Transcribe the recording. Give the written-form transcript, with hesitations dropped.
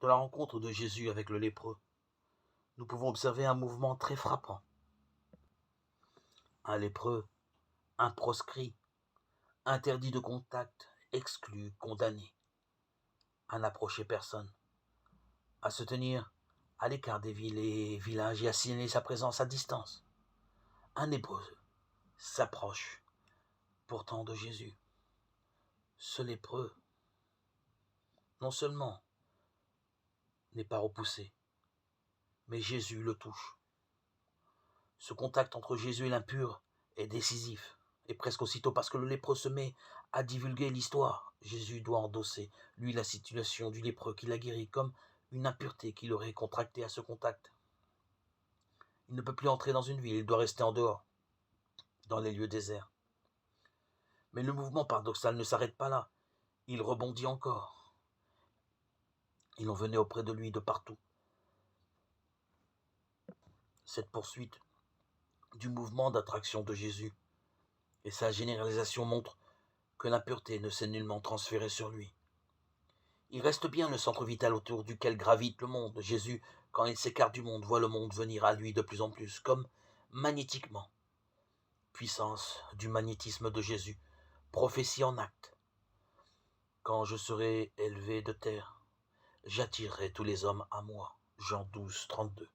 De la rencontre de Jésus avec le lépreux, nous pouvons observer un mouvement très frappant. Un lépreux, un proscrit, interdit de contact, exclu, condamné, à n'approcher personne, à se tenir à l'écart des villes et villages et à signaler sa présence à distance. Un hébreu s'approche pourtant de Jésus. Ce lépreux, non seulement n'est pas repoussé, mais Jésus le touche. Ce contact entre Jésus et l'impur est décisif, et presque aussitôt parce que le lépreux se met à divulguer l'histoire. Jésus doit endosser, lui, la situation du lépreux qui l'a guéri, comme une impureté qu'il aurait contractée à ce contact. Il ne peut plus entrer dans une ville, il doit rester en dehors, dans les lieux déserts. Mais le mouvement paradoxal ne s'arrête pas là, il rebondit encore. Il en venait auprès de lui de partout. Cette poursuite du mouvement d'attraction de Jésus et sa généralisation montrent que l'impureté ne s'est nullement transférée sur lui. Il reste bien le centre vital autour duquel gravite le monde. Jésus, quand il s'écarte du monde, voit le monde venir à lui de plus en plus, comme magnétiquement. Puissance du magnétisme de Jésus, prophétie en acte. Quand je serai élevé de terre, j'attirerai tous les hommes à moi. Jean 12, 32.